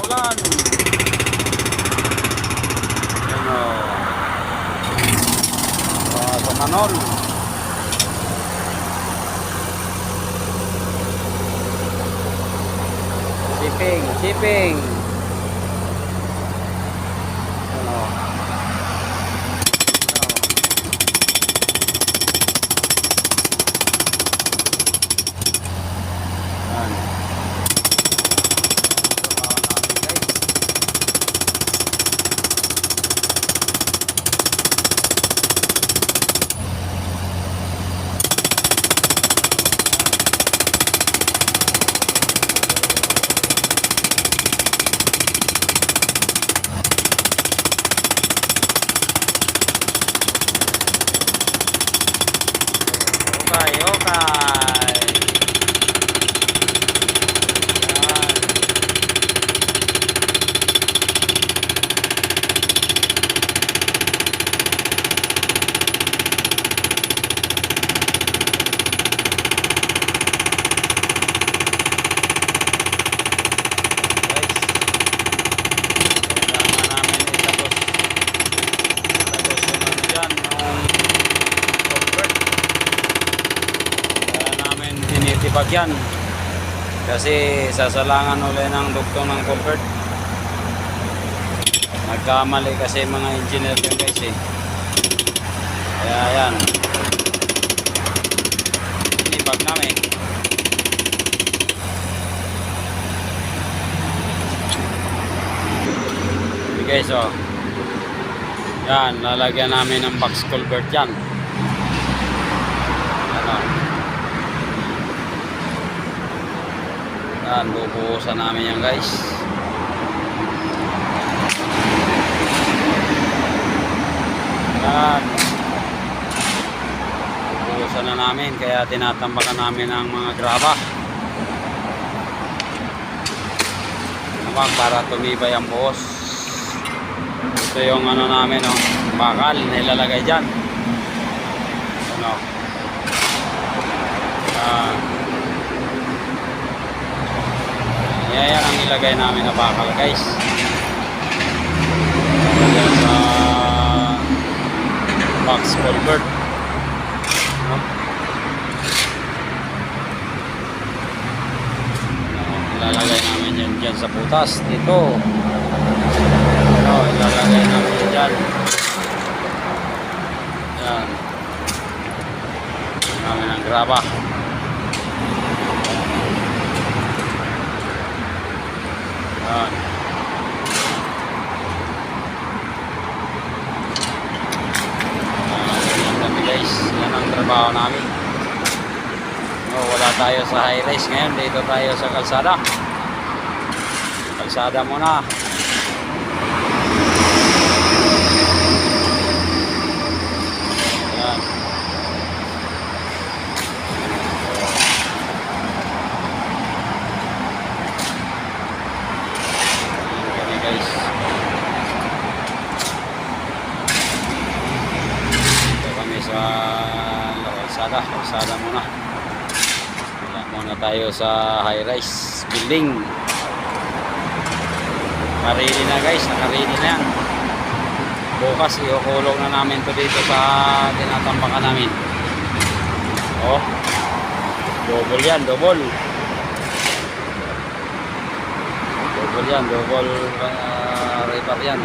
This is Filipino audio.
ulan. Ano? Sa Manol. Shipping. Ano? Yan. Okay. Yan kasi sasalangan ulit ng duktong ng culvert. Nagkamali kasi mga engineer yan guys eh. Kaya yan inipag namin. Okay guys, oh yan, lalagyan namin ng box culvert yan. Yan, bubuhusan namin yan guys. Yan, bubuhusan na namin, kaya tinatambakan namin ang mga graba para tumibay ang buhos. Ito yung ano namin, oh, bakal na ilalagay dyan. Ano, yan ang ilagay namin na bakal guys. Yan sa box culvert. Ilalagay namin yan dyan sa butas dito. Ilalagay namin yan dyan. Yan namin ang graba. Yan. Guys, yan ang trabaho namin. Wala tayo sa high rise ngayon, dito tayo sa kalsada muna. Yan. Guys, ito kami sa kalsada muna. Wala muna tayo sa high rise building. Nakaready na guys, nakaready na yan. Bukas iukulong na namin to dito sa tinatambakan namin. Oh, double yan, double yan, double river yan.